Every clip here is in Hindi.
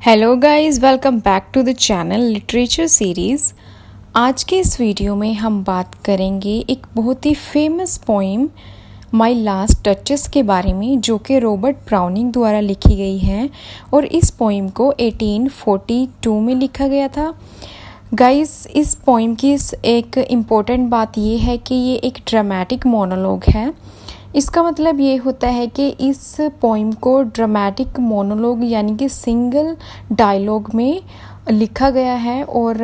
Hello guys, welcome back to the channel literature series. आज के इस वीडियो में हम बात करेंगे एक बहुत ही famous poem My Last Duchess के बारे में, जो कि रॉबर्ट ब्राउनिंग द्वारा लिखी गई है और इस पोइम को 1842 में लिखा गया था। गाइस, इस पोइम की एक इम्पोर्टेंट बात ये है कि ये एक ड्रामेटिक मोनोलॉग है। इसका मतलब ये होता है कि इस पोइम को ड्रामेटिक मोनोलॉग यानी कि सिंगल डायलॉग में लिखा गया है। और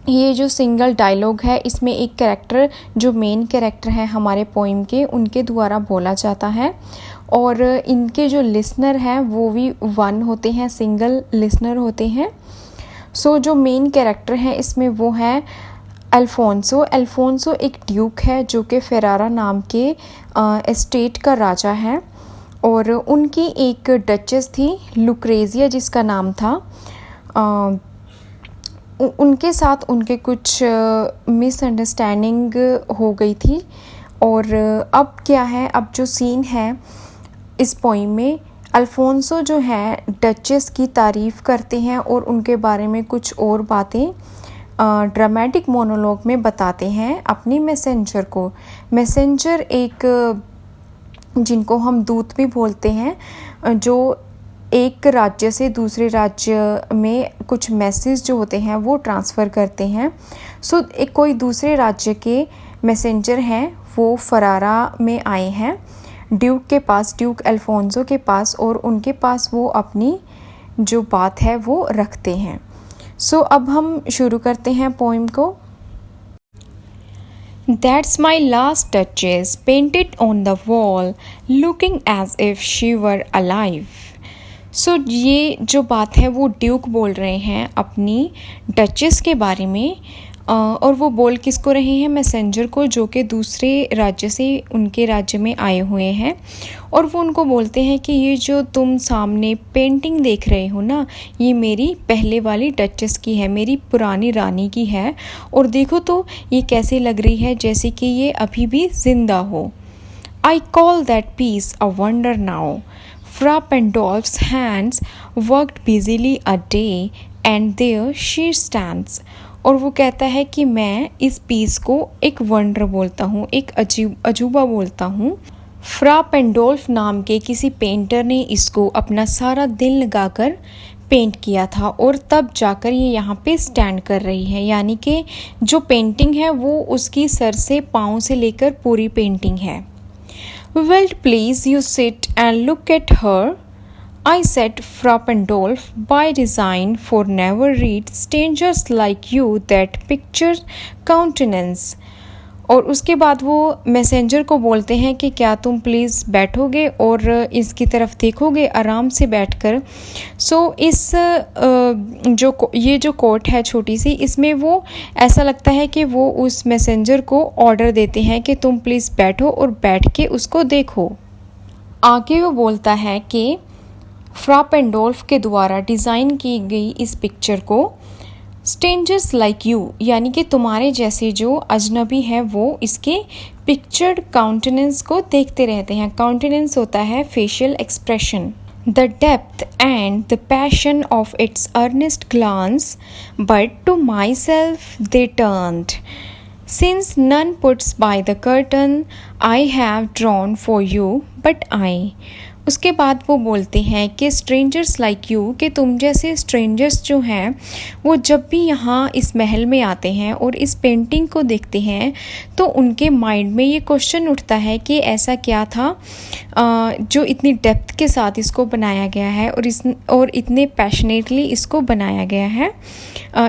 ये जो सिंगल डायलॉग है, इसमें एक कैरेक्टर जो मेन कैरेक्टर है हमारे पोइम के, उनके द्वारा बोला जाता है। और इनके जो लिसनर हैं वो भी वन होते हैं, सिंगल लिसनर होते हैं। सो जो मेन कैरेक्टर हैं इसमें वो है अल्फोंसो एक ड्यूक है जो कि फेरारा नाम के एस्टेट का राजा है। और उनकी एक डचेस थी लुक्रेजिया जिसका नाम था। उनके साथ उनके कुछ मिसअंडरस्टैंडिंग हो गई थी। और अब क्या है, अब जो सीन है इस पोइम में, अल्फोंसो जो है डचेस की तारीफ़ करते हैं और उनके बारे में कुछ और बातें ड्रामेटिक मोनोलॉग में बताते हैं अपनी मैसेंजर को। मैसेंजर एक जिनको हम दूत भी बोलते हैं, जो एक राज्य से दूसरे राज्य में कुछ मैसेज जो होते हैं वो ट्रांसफ़र करते हैं। सो एक कोई दूसरे राज्य के मैसेंजर हैं, वो फरारा में आए हैं ड्यूक के पास, ड्यूक अल्फोंसो के पास, और उनके पास वो अपनी जो बात है वो रखते हैं। सो अब हम शुरू करते हैं पोइम को। That's my last touches painted on the wall, looking as if she were alive. सो ये जो बात है वो ड्यूक बोल रहे हैं अपनी डचेस के बारे में। और वो बोल किसको रहे हैं? मैसेंजर को, जो कि दूसरे राज्य से उनके राज्य में आए हुए हैं। और वो उनको बोलते हैं कि ये जो तुम सामने पेंटिंग देख रहे हो ना, ये मेरी पहले वाली डचेस की है, मेरी पुरानी रानी की है। और देखो तो ये कैसे लग रही है, जैसे कि ये अभी भी ज़िंदा हो। I call that piece a wonder now. Fra Pandolf's hands worked busily a day and there she stands. और वो कहता है कि मैं इस पीस को एक वंडर बोलता हूँ, एक अजूबा बोलता हूँ। फ्रा पेंडोल्फ नाम के किसी पेंटर ने इसको अपना सारा दिल लगाकर पेंट किया था और तब जाकर ये यहाँ पे स्टैंड कर रही है। यानी कि जो पेंटिंग है वो उसकी सर से पाँव से लेकर पूरी पेंटिंग है। Well, please you sit and look at her, I said, Fra Pandolf, by design, for never read strangers like you that picture countenance. और उसके बाद वो मैसेंजर को बोलते हैं कि क्या तुम प्लीज़ बैठोगे और इसकी तरफ देखोगे आराम से बैठकर। सो इस ये जो कोट है छोटी सी, इसमें वो ऐसा लगता है कि वो उस मैसेंजर को ऑर्डर देते हैं कि तुम प्लीज़ बैठो और बैठ के उसको देखो। आगे वो बोलता है कि फ्रा पेंडोल्फ के द्वारा डिज़ाइन की गई इस पिक्चर को स्ट्रेंजर्स लाइक यू, यानी कि तुम्हारे जैसे जो अजनबी हैं, वो इसके पिक्चर्ड काउंटेनेंस को देखते रहते हैं। काउंटेनेंस होता है facial expression. The depth and the passion of its earnest glance, but to myself they turned. Since none puts by the curtain, I have drawn for you, but I. उसके बाद वो बोलते हैं कि स्ट्रेंजर्स लाइक यू, कि तुम जैसे स्ट्रेंजर्स जो हैं वो जब भी यहाँ इस महल में आते हैं और इस पेंटिंग को देखते हैं तो उनके माइंड में ये क्वेश्चन उठता है कि ऐसा क्या था जो इतनी डेप्थ के साथ इसको बनाया गया है और इतने पैशनेटली इसको बनाया गया है।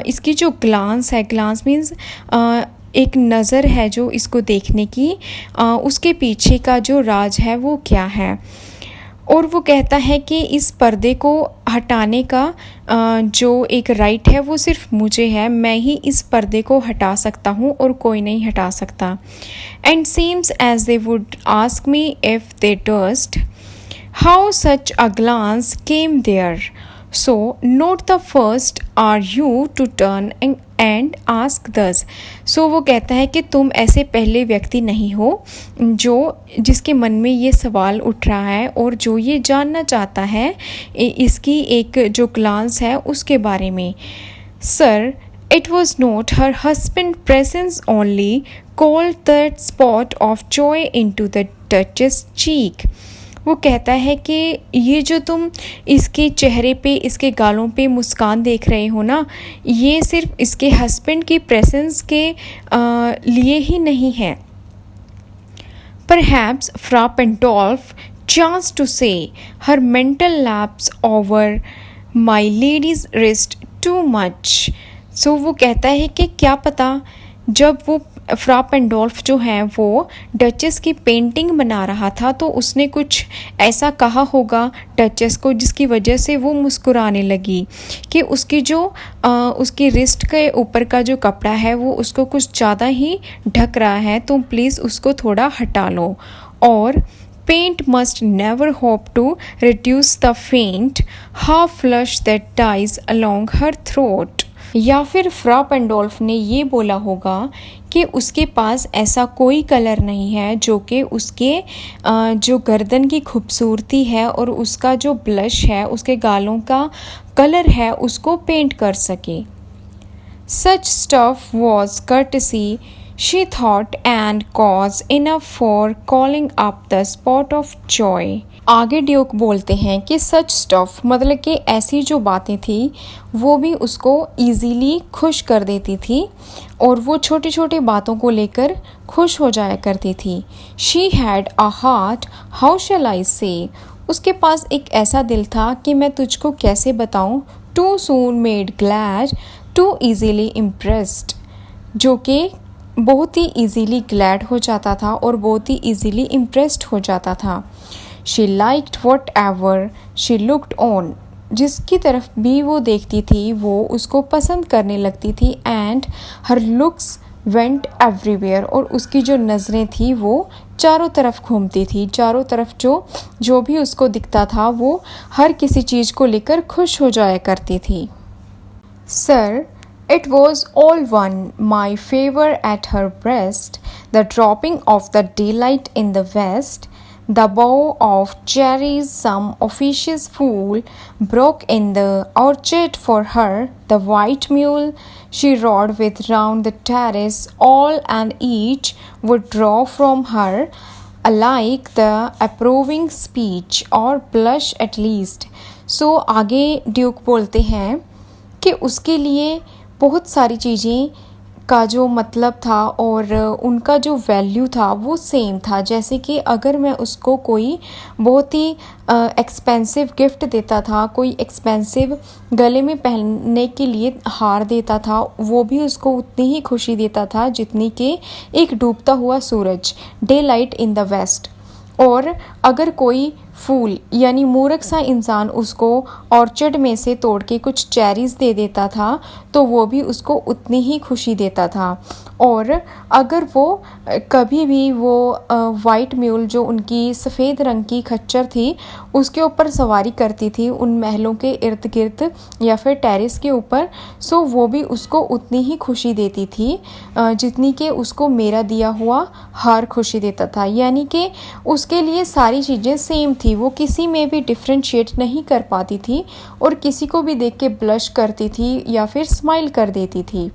इसकी जो ग्लांस है, ग्लांस मीन्स एक नज़र है जो इसको देखने की, उसके पीछे का जो राज है वो क्या है। और वो कहता है कि इस पर्दे को हटाने का जो एक राइट है वो सिर्फ मुझे है, मैं ही इस पर्दे को हटा सकता हूँ और कोई नहीं हटा सकता। And seems as they would ask me if they durst how such a glance came there, so not the first are you to turn and ask thus. सो वो कहता है कि तुम ऐसे पहले व्यक्ति नहीं हो जिसके मन में ये सवाल उठ रहा है और जो ये जानना चाहता है इसकी एक जो ग्लांस है उसके बारे में। Sir, it was not her husband's presence only called that spot of joy into the Duchess' cheek। वो कहता है कि ये जो तुम इसके चेहरे पे इसके गालों पे मुस्कान देख रहे हो ना, ये सिर्फ इसके हस्बैंड की प्रेजेंस के लिए ही नहीं है। Perhaps Fra Pandolf chanced to say her mental lapse over my lady's wrist too much। सो वो कहता है कि क्या पता जब वो फ्रा पेंडोल्फ जो है वो डचेस की पेंटिंग बना रहा था तो उसने कुछ ऐसा कहा होगा डचेस को जिसकी वजह से वो मुस्कुराने लगी कि उसकी जो उसकी रिस्ट के ऊपर का जो कपड़ा है वो उसको कुछ ज़्यादा ही ढक रहा है, तो प्लीज़ उसको थोड़ा हटा लो। और paint must never hope to reduce the faint half flush that dies along her throat। या फिर फ्रा पेंडोल्फ ने ये बोला होगा कि उसके पास ऐसा कोई कलर नहीं है जो कि उसके जो गर्दन की खूबसूरती है और उसका जो ब्लश है, उसके गालों का कलर है, उसको पेंट कर सके। Such stuff was courtesy, she thought, and cause enough for calling up the spot of joy। आगे ड्यूक बोलते हैं कि सच स्टफ मतलब कि ऐसी जो बातें थी वो भी उसको ईजीली खुश कर देती थी और वो छोटी छोटी बातों को लेकर खुश हो जाया करती थी। She had a heart, how shall I say, उसके पास एक ऐसा दिल था कि मैं तुझको कैसे बताऊं। Too soon made glad, too easily impressed, जो कि बहुत ही ईजीली ग्लैड हो जाता था और बहुत ही ईजीली इम्प्रेस्ड हो जाता था। She liked whatever she looked on, जिसकी तरफ भी वो देखती थी वो उसको पसंद करने लगती थी। And her looks went everywhere, और उसकी जो नज़रें थी वो चारों तरफ घूमती थी, चारों तरफ जो भी उसको दिखता था वो हर किसी चीज़ को लेकर खुश हो जाया करती थी। Sir, it was all one, my favor at her breast, the dropping of the daylight in the west, the bough of cherries some officious fool broke in the orchard for her, the white mule she rode with round the terrace, all and each would draw from her alike the approving speech or blush at least। So आगे ड्यूक बोलते हैं कि उसके लिए बहुत सारी चीज़ें का जो मतलब था और उनका जो वैल्यू था वो सेम था। जैसे कि अगर मैं उसको कोई बहुत ही एक्सपेंसिव गिफ्ट देता था, कोई एक्सपेंसिव गले में पहनने के लिए हार देता था, वो भी उसको उतनी ही खुशी देता था जितनी कि एक डूबता हुआ सूरज, daylight in the west. और अगर कोई फूल यानी मूर्ख सा इंसान उसको ऑर्चर्ड में से तोड़ के कुछ चेरीज़ दे देता था तो वो भी उसको उतनी ही खुशी देता था। और अगर वो कभी भी वो वाइट म्यूल जो उनकी सफ़ेद रंग की खच्चर थी उसके ऊपर सवारी करती थी उन महलों के इर्द गिर्द या फिर टेरेस के ऊपर, सो वो भी उसको उतनी ही खुशी देती थी जितनी कि उसको मेरा दिया हुआ हार खुशी देता था। यानी कि उसके लिए सारी चीज़ें सेम थी, वो किसी में भी डिफ्रेंशिएट नहीं कर पाती थी और किसी को भी देख के ब्लश करती थी या फिर स्माइल कर देती थी।